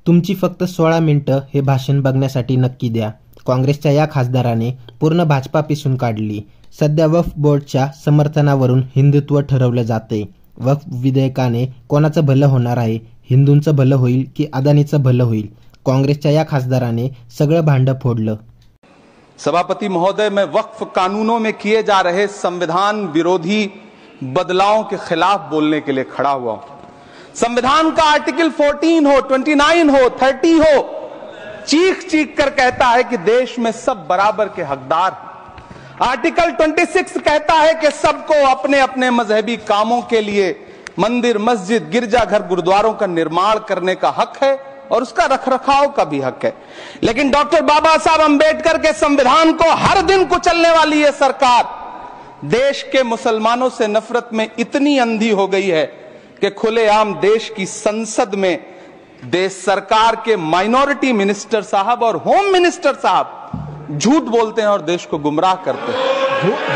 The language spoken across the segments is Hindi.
तुमची फक्त 16 मिनिटं हे भाषण बघण्यासाठी नक्की द्या. काँग्रेसच्या या खासदाराने पूर्ण भाजपा पिसून काढली. सध्या वक्फ बोर्डच्या समर्थनावरून हिंदुत्व ठरवलं जाते. वक्फ विधेयकाने कोणाचं भलं होणार आहे? हिंदूंचं भलं होईल की अदानीचं भलं होईल? काँग्रेसच्या या खासदाराने सगळं भांडं फोडलं. सभापति महोदय, मैं वक्फ कानूनों में किए जा रहे संविधान विरोधी बदलावों के खिलाफ बोलने के लिए खड़ा हुआ हूं. संविधान का आर्टिकल 14 हो, 29 हो, 30 हो, चीख चीख कर कहता है कि देश में सब बराबर के हकदार हैं. आर्टिकल 26 कहता है कि सबको अपने अपने मजहबी कामों के लिए मंदिर, मस्जिद, गिरजाघर, गुरुद्वारों का निर्माण करने का हक है और उसका रखरखाव का भी हक है. लेकिन डॉक्टर बाबा साहब अंबेडकर के संविधान को हर दिन कुचलने वाली ये सरकार देश के मुसलमानों से नफरत में इतनी अंधी हो गई है कि खुलेआम देश की संसद में देश सरकार के माइनॉरिटी मिनिस्टर साहब और होम मिनिस्टर साहब झूठ बोलते हैं और देश को गुमराह करते हैं.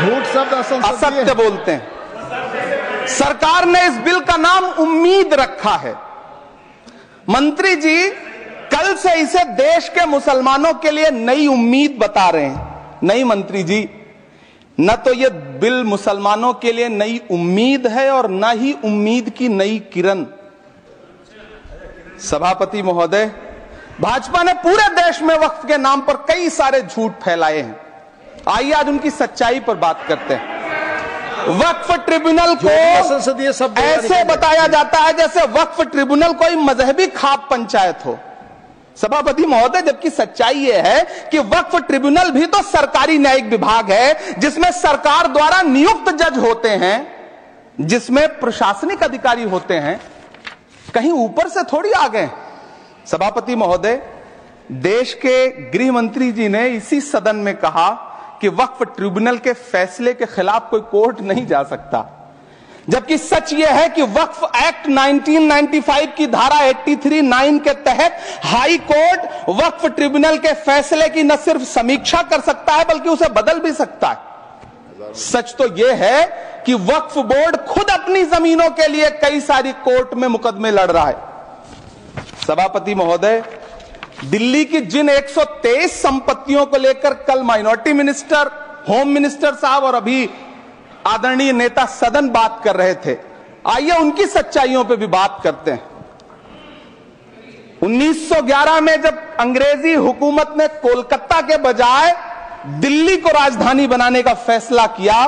झूठ शब्द असत्य बोलते हैं. सरकार ने इस बिल का नाम उम्मीद रखा है. मंत्री जी कल से इसे देश के मुसलमानों के लिए नई उम्मीद बता रहे हैं. नहीं मंत्री जी, न तो यह बिल मुसलमानों के लिए नई उम्मीद है और न ही उम्मीद की नई किरण. सभापति महोदय, भाजपा ने पूरे देश में वक्फ के नाम पर कई सारे झूठ फैलाए हैं. आइए आज उनकी सच्चाई पर बात करते हैं. वक्फ ट्रिब्यूनल को ऐसे बताया जाता है जैसे वक्फ ट्रिब्यूनल कोई मजहबी खाप पंचायत हो. सभापति महोदय, जबकि सच्चाई यह है कि वक्फ ट्रिब्यूनल भी तो सरकारी न्यायिक विभाग है जिसमें सरकार द्वारा नियुक्त जज होते हैं, जिसमें प्रशासनिक अधिकारी होते हैं. कहीं ऊपर से थोड़ी आ गए. सभापति महोदय, देश के गृह मंत्री जी ने इसी सदन में कहा कि वक्फ ट्रिब्यूनल के फैसले के खिलाफ कोई कोर्ट नहीं जा सकता, जबकि सच यह है कि वक्फ एक्ट 1995 की धारा 83(9) के तहत हाई कोर्ट वक्फ ट्रिब्यूनल के फैसले की न सिर्फ समीक्षा कर सकता है बल्कि उसे बदल भी सकता है. सच तो यह है कि वक्फ बोर्ड खुद अपनी जमीनों के लिए कई सारी कोर्ट में मुकदमे लड़ रहा है. सभापति महोदय, दिल्ली की जिन 123 संपत्तियों को लेकर कल माइनॉरिटी मिनिस्टर, होम मिनिस्टर साहब और अभी आदरणीय नेता सदन बात कर रहे थे, आइए उनकी सच्चाइयों पे भी बात करते हैं. 1911 में जब अंग्रेजी हुकूमत ने कोलकाता के बजाय दिल्ली को राजधानी बनाने का फैसला किया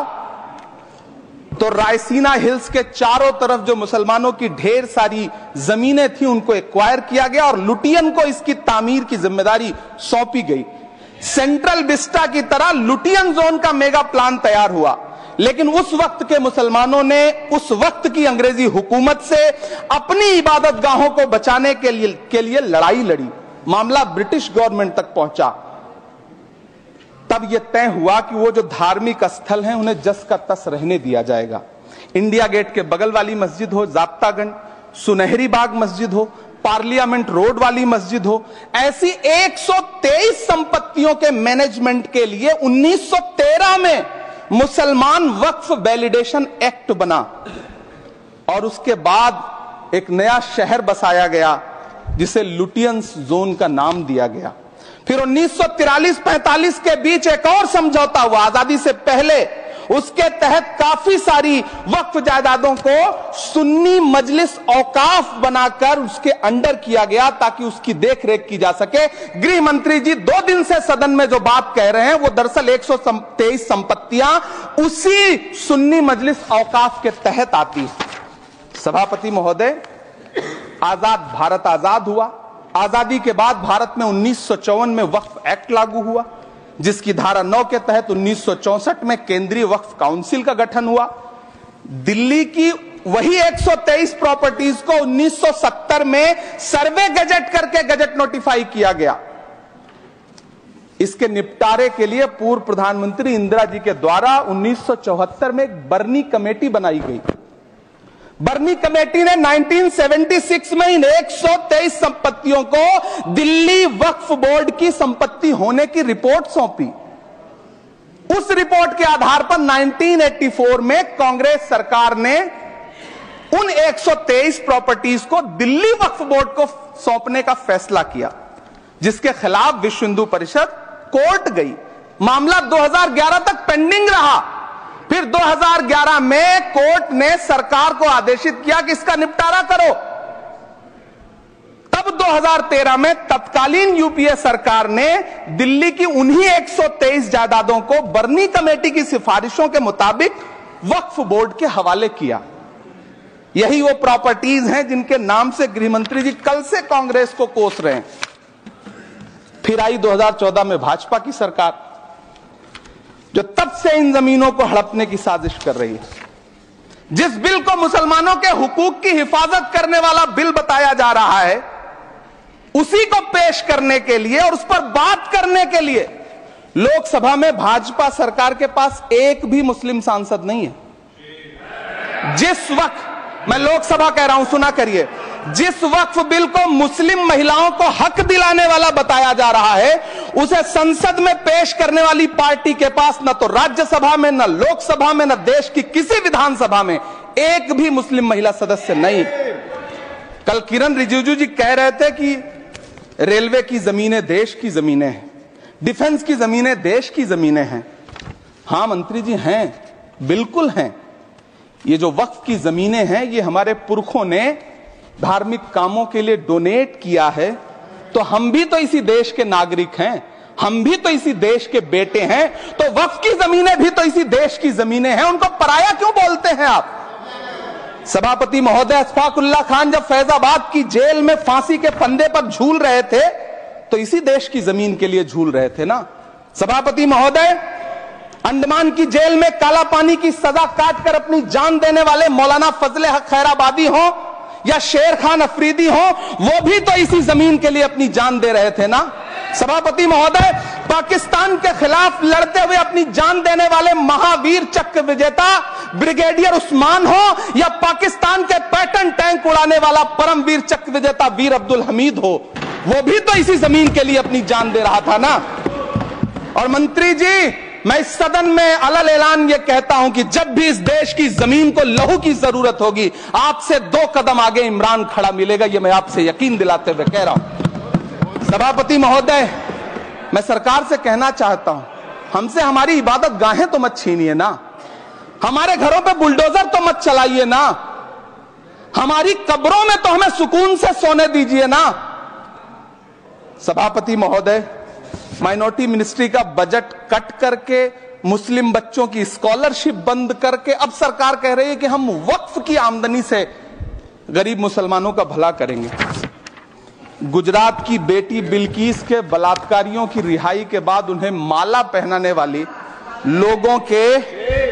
तो रायसीना हिल्स के चारों तरफ जो मुसलमानों की ढेर सारी जमीनें थी उनको एक्वायर किया गया और लुटियन को इसकी तामीर की जिम्मेदारी सौंपी गई. सेंट्रल विस्टा की तरह लुटियन जोन का मेगा प्लान तैयार हुआ. लेकिन उस वक्त के मुसलमानों ने उस वक्त की अंग्रेजी हुकूमत से अपनी इबादत गाहों को बचाने के लिए लड़ाई लड़ी. मामला ब्रिटिश गवर्नमेंट तक पहुंचा. तब यह तय हुआ कि वो जो धार्मिक स्थल हैं उन्हें जस का तस रहने दिया जाएगा. इंडिया गेट के बगल वाली मस्जिद हो, जाप्तागंज, सुनहरी बाग मस्जिद हो, पार्लियामेंट रोड वाली मस्जिद हो, ऐसी 123 संपत्तियों के मैनेजमेंट के लिए 1913 में मुसलमान वक्फ वैलिडेशन एक्ट बना और उसके बाद एक नया शहर बसाया गया जिसे लुटियंस जोन का नाम दिया गया. फिर 1943-45 के बीच एक और समझौता हुआ आजादी से पहले. उसके तहत काफी सारी वक्फ जायदादों को सुन्नी मजलिस औकाफ बनाकर उसके अंडर किया गया ताकि उसकी देखरेख की जा सके. गृह मंत्री जी 2 दिन से सदन में जो बात कह रहे हैं वो दरअसल 123 संपत्तियां उसी सुन्नी मजलिस औकाफ के तहत आती है. सभापति महोदय, आजाद भारत आजाद हुआ. आजादी के बाद भारत में 1954 में वक्फ एक्ट लागू हुआ जिसकी धारा 9 के तहत 1964 में केंद्रीय वक्फ काउंसिल का गठन हुआ. दिल्ली की वही 123 प्रॉपर्टीज को 1970 में सर्वे गजट करके गजट नोटिफाई किया गया. इसके निपटारे के लिए पूर्व प्रधानमंत्री इंदिरा जी के द्वारा 1974 में एक बर्नी कमेटी बनाई गई. बर्नी कमेटी ने 1976 में इन 123 संपत्तियों को दिल्ली वक्फ बोर्ड की संपत्ति होने की रिपोर्ट सौंपी. उस रिपोर्ट के आधार पर 1984 में कांग्रेस सरकार ने उन 123 प्रॉपर्टीज को दिल्ली वक्फ बोर्ड को सौंपने का फैसला किया, जिसके खिलाफ विश्व हिंदू परिषद कोर्ट गई। मामला 2011 तक पेंडिंग रहा। फिर 2011 में कोर्ट ने सरकार को आदेशित किया कि इसका निपटारा करो। तब 2013 में तत्कालीन यूपीए सरकार ने दिल्ली की उन्हीं 123 जायदादों को बर्नी कमेटी की सिफारिशों के मुताबिक वक्फ बोर्ड के हवाले किया। यही वो प्रॉपर्टीज हैं जिनके नाम से गृह मंत्री जी कल से कांग्रेस को कोस रहे हैं। फिर आई 2014 में भाजपा की सरकार, जो तब से इन जमीनों को हड़पने की साजिश कर रही है। जिस बिल को मुसलमानों के हुकूक की हिफाजत करने वाला बिल बताया जा रहा है, उसी को पेश करने के लिए और उस पर बात करने के लिए लोकसभा में भाजपा सरकार के पास एक भी मुस्लिम सांसद नहीं है। जिस वक्त, मैं लोकसभा कह रहा हूं, सुना करिए, जिस वक्फ बिल को मुस्लिम महिलाओं को हक दिलाने वाला बताया जा रहा है, उसे संसद में पेश करने वाली पार्टी के पास न तो राज्यसभा में, न लोकसभा में, न देश की किसी विधानसभा में एक भी मुस्लिम महिला सदस्य नहीं। कल किरण रिजिजू जी कह रहे थे कि रेलवे की जमीनें देश की जमीनें हैं, डिफेंस की जमीनें देश की जमीनें हैं। हां मंत्री जी, हैं, बिल्कुल हैं। ये जो वक्फ की जमीनें हैं, ये हमारे पुरखों ने धार्मिक कामों के लिए डोनेट किया है। तो हम भी तो इसी देश के नागरिक हैं, हम भी तो इसी देश के बेटे हैं। तो वक्फ की जमीनें भी तो इसी देश की जमीनें हैं, उनको पराया क्यों बोलते हैं आप? सभापति महोदय अशफाकुल्लाह खान जब फैजाबाद की जेल में फांसी के फंदे पर झूल रहे थे, तो इसी देश की जमीन के लिए झूल रहे थे ना। सभापति महोदय, अंडमान की जेल में काला पानी की सजा काटकर अपनी जान देने वाले मौलाना फजले हक खैराबादी हो या शेर खान अफरीदी हो, वो भी तो इसी जमीन के लिए अपनी जान दे रहे थे ना। सभापति महोदय, पाकिस्तान के खिलाफ लड़ते हुए अपनी जान देने वाले महावीर चक्र विजेता ब्रिगेडियर उस्मान हो या पाकिस्तान के पैटर्न टैंक उड़ाने वाला परमवीर चक्र विजेता वीर अब्दुल हमीद हो, वो भी तो इसी जमीन के लिए अपनी जान दे रहा था ना। और मंत्री जी, मैं इस सदन में अलल ऐलान ये कहता हूं कि जब भी इस देश की जमीन को लहू की जरूरत होगी, आपसे 2 कदम आगे इमरान खड़ा मिलेगा। ये मैं आपसे यकीन दिलाते हुए कह रहा हूं। सभापति महोदय, मैं सरकार से कहना चाहता हूं, हमसे हमारी इबादत गाहें तो मत छीनिए ना, हमारे घरों पे बुलडोजर तो मत चलाइए ना, हमारी कब्रों में तो हमें सुकून से सोने दीजिए ना। सभापति महोदय, माइनॉरिटी मिनिस्ट्री का बजट कट करके, मुस्लिम बच्चों की स्कॉलरशिप बंद करके अब सरकार कह रही है कि हम वक्फ की आमदनी से गरीब मुसलमानों का भला करेंगे। गुजरात की बेटी बिल्किस के बलात्कारियों की रिहाई के बाद उन्हें माला पहनाने वाली लोगों के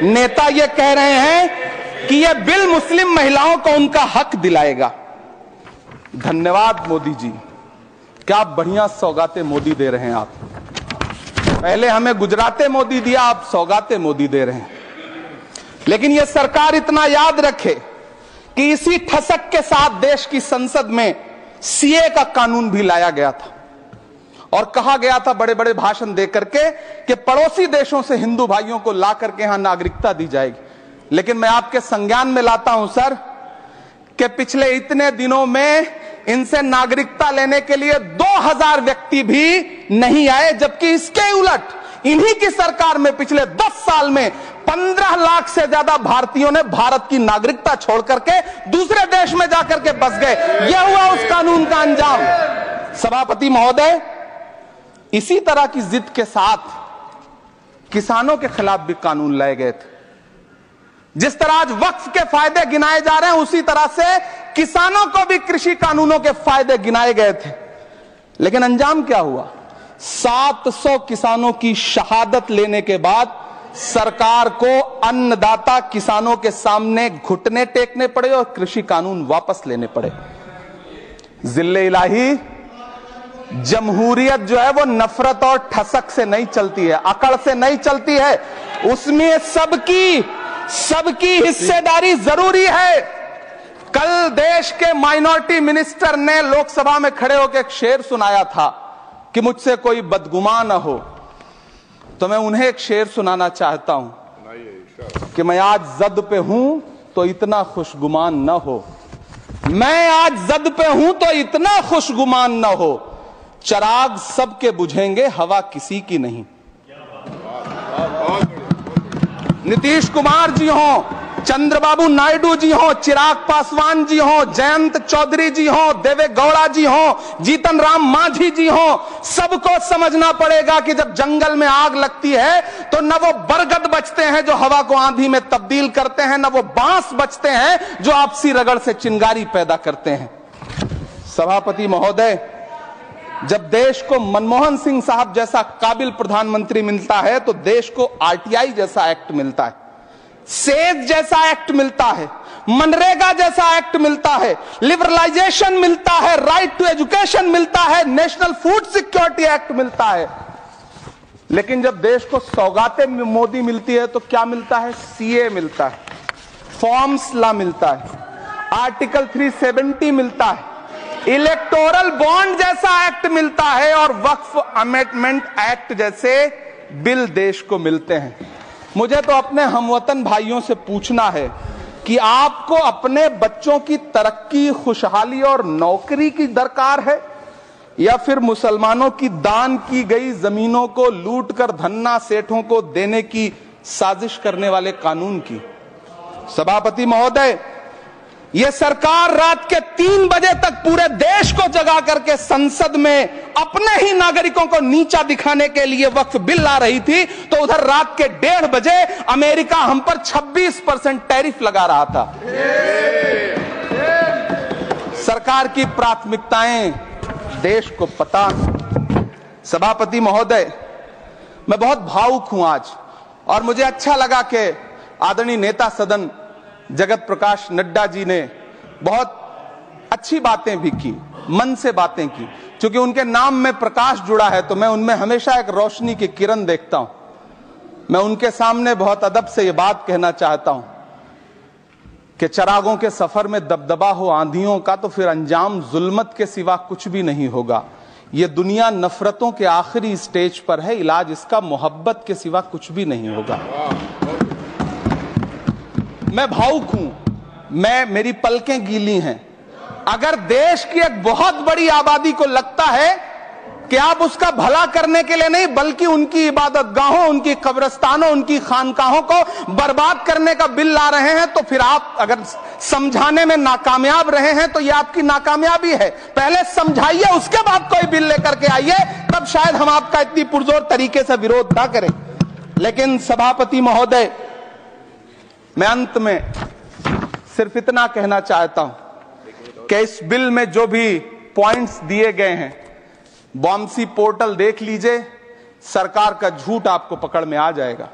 नेता ये कह रहे हैं कि यह बिल मुस्लिम महिलाओं को उनका हक दिलाएगा। धन्यवाद मोदी जी, क्या बढ़िया सौगातें मोदी दे रहे हैं आप। पहले हमें गुजराते मोदी दिया, आप सौगातें मोदी दे रहे हैं। लेकिन यह सरकार इतना याद रखे कि इसी ठसक के साथ देश की संसद में सीए का कानून भी लाया गया था और कहा गया था बड़े बड़े भाषण देकर के कि पड़ोसी देशों से हिंदू भाइयों को ला करके यहां नागरिकता दी जाएगी। लेकिन मैं आपके संज्ञान में लाता हूं सर कि पिछले इतने दिनों में इनसे नागरिकता लेने के लिए 2000 व्यक्ति भी नहीं आए, जबकि इसके उलट इन्हीं की सरकार में पिछले 10 साल में 15 लाख से ज्यादा भारतीयों ने भारत की नागरिकता छोड़ करके दूसरे देश में जाकर के बस गए। यह हुआ उस कानून का अंजाम। सभापति महोदय, इसी तरह की जिद के साथ किसानों के खिलाफ भी कानून लाए गए थे। जिस तरह आज वक्फ के फायदे गिनाए जा रहे हैं, उसी तरह से किसानों को भी कृषि कानूनों के फायदे गिनाए गए थे। लेकिन अंजाम क्या हुआ? 700 किसानों की शहादत लेने के बाद सरकार को अन्नदाता किसानों के सामने घुटने टेकने पड़े और कृषि कानून वापस लेने पड़े। जिल्ले इलाही, जमहूरियत जो है वो नफरत और ठसक से नहीं चलती है, अकड़ से नहीं चलती है, उसमें सबकी हिस्सेदारी जरूरी है। कल देश के माइनॉरिटी मिनिस्टर ने लोकसभा में खड़े होकर एक शेर सुनाया था कि मुझसे कोई बदगुमान न हो, तो मैं उन्हें एक शेर सुनाना चाहता हूं कि मैं आज जद पे हूं तो इतना खुशगुमान न हो। मैं आज जद पे हूं तो इतना खुशगुमान न हो। चिराग सबके बुझेंगे, हवा किसी की नहीं। नीतीश कुमार जी हो, चंद्रबाबू नायडू जी हो, चिराग पासवान जी हो, जयंत चौधरी जी हो, देवे गौड़ा जी हो, जीतन राम मांझी जी हो, सबको समझना पड़ेगा कि जब जंगल में आग लगती है तो न वो बरगद बचते हैं जो हवा को आंधी में तब्दील करते हैं, न वो बांस बचते हैं जो आपसी रगड़ से चिंगारी पैदा करते हैं। सभापति महोदय, जब देश को मनमोहन सिंह साहब जैसा काबिल प्रधानमंत्री मिलता है तो देश को आरटीआई जैसा एक्ट मिलता है, सेज जैसा एक्ट मिलता है, मनरेगा जैसा एक्ट मिलता है, लिबरलाइजेशन मिलता है, राइट टू एजुकेशन मिलता है, नेशनल फूड सिक्योरिटी एक्ट मिलता है। लेकिन जब देश को सौगातें मोदी मिलती है तो क्या मिलता है? सीए मिलता है, फॉर्म्स लॉ मिलता है, आर्टिकल 370 मिलता है, इलेक्टोरल बॉन्ड जैसा एक्ट मिलता है और वक्फ अमेंडमेंट एक्ट जैसे बिल देश को मिलते हैं। मुझे तो अपने हमवतन भाइयों से पूछना है कि आपको अपने बच्चों की तरक्की, खुशहाली और नौकरी की दरकार है या फिर मुसलमानों की दान की गई जमीनों को लूटकर धन्ना सेठों को देने की साजिश करने वाले कानून की? सभापति महोदय, यह सरकार रात के 3 बजे तक पूरे देश को जगा करके संसद में अपने ही नागरिकों को नीचा दिखाने के लिए वक्फ बिल ला रही थी, तो उधर रात के 1:30 बजे अमेरिका हम पर 26% टैरिफ लगा रहा था। सरकार की प्राथमिकताएं देश को पता। सभापति महोदय, मैं बहुत भावुक हूं आज, और मुझे अच्छा लगा कि आदरणीय नेता सदन जगत प्रकाश नड्डा जी ने बहुत अच्छी बातें भी की, मन से बातें की। क्योंकि उनके नाम में प्रकाश जुड़ा है तो मैं उनमें हमेशा एक रोशनी की किरण देखता हूं। मैं उनके सामने बहुत अदब से यह बात कहना चाहता हूं कि चिरागों के सफर में दबदबा हो आंधियों का तो फिर अंजाम जुल्मत के सिवा कुछ भी नहीं होगा। यह दुनिया नफरतों के आखिरी स्टेज पर है, इलाज इसका मोहब्बत के सिवा कुछ भी नहीं होगा। मैं भावुक हूं, मेरी पलकें गीली हैं। अगर देश की एक बहुत बड़ी आबादी को लगता है कि आप उसका भला करने के लिए नहीं बल्कि उनकी इबादतगाहों, उनकी कब्रिस्तानों, उनकी खानकाहों को बर्बाद करने का बिल ला रहे हैं, तो फिर आप अगर समझाने में नाकामयाब रहे हैं तो यह आपकी नाकामयाबी है। पहले समझाइए, उसके बाद कोई बिल लेकर के आइए, तब शायद हम आपका इतनी पुरजोर तरीके से विरोध ना करें। लेकिन सभापति महोदय, मैं अंत में सिर्फ इतना कहना चाहता हूं कि इस बिल में जो भी पॉइंट्स दिए गए हैं, बॉम्सी पोर्टल देख लीजिए, सरकार का झूठ आपको पकड़ में आ जाएगा।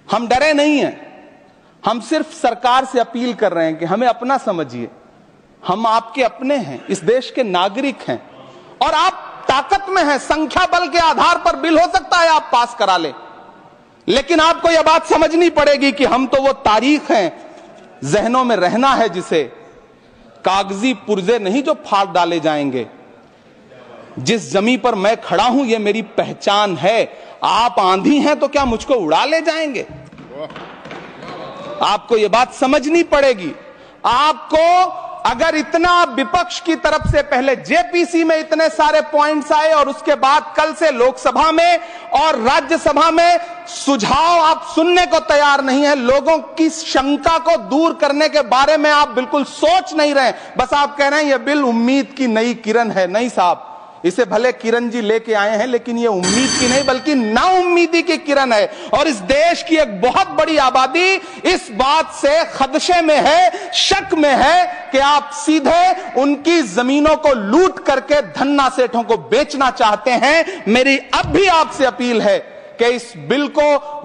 हम डरे नहीं हैं, हम सिर्फ सरकार से अपील कर रहे हैं कि हमें अपना समझिए। हम आपके अपने हैं, इस देश के नागरिक हैं और आप ताकत में हैं। संख्या बल के आधार पर बिल हो सकता है आप पास करा लें, लेकिन आपको यह बात समझनी पड़ेगी कि हम तो वो तारीख हैं, जहनों में रहना है जिसे, कागजी पुर्जे नहीं जो फाड़ डाले जाएंगे। जिस जमीन पर मैं खड़ा हूं यह मेरी पहचान है। आप आंधी हैं तो क्या मुझको उड़ा ले जाएंगे? आपको यह बात समझनी पड़ेगी। आपको अगर इतना विपक्ष की तरफ से पहले जेपीसी में इतने सारे पॉइंट्स आए और उसके बाद कल से लोकसभा में और राज्यसभा में सुझाव आप सुनने को तैयार नहीं है, लोगों की शंका को दूर करने के बारे में आप बिल्कुल सोच नहीं रहे, बस आप कह रहे हैं यह बिल उम्मीद की नई किरण है। नहीं साहब, इसे भले किरण जी लेके आए हैं लेकिन ये उम्मीद की नहीं बल्कि नाउम्मीदी की किरण है। और इस देश की एक बहुत बड़ी आबादी इस बात से खदशे में है, शक में है कि आप सीधे उनकी जमीनों को लूट करके धन्ना सेठों को बेचना चाहते हैं। मेरी अब भी आपसे अपील है कि इस बिल को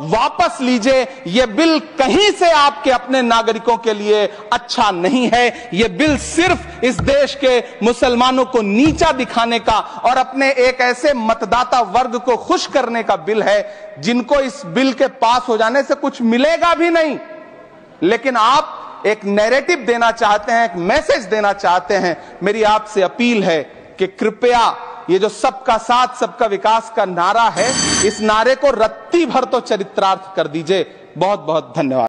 वापस लीजिए। यह बिल कहीं से आपके अपने नागरिकों के लिए अच्छा नहीं है। यह बिल सिर्फ इस देश के मुसलमानों को नीचा दिखाने का और अपने एक ऐसे मतदाता वर्ग को खुश करने का बिल है जिनको इस बिल के पास हो जाने से कुछ मिलेगा भी नहीं, लेकिन आप एक नैरेटिव देना चाहते हैं, एक मैसेज देना चाहते हैं। मेरी आपसे अपील है कि कृपया ये जो सबका साथ सबका विकास का नारा है, इस नारे को रत्ती भर तो चरित्रार्थ कर दीजिए। बहुत बहुत धन्यवाद।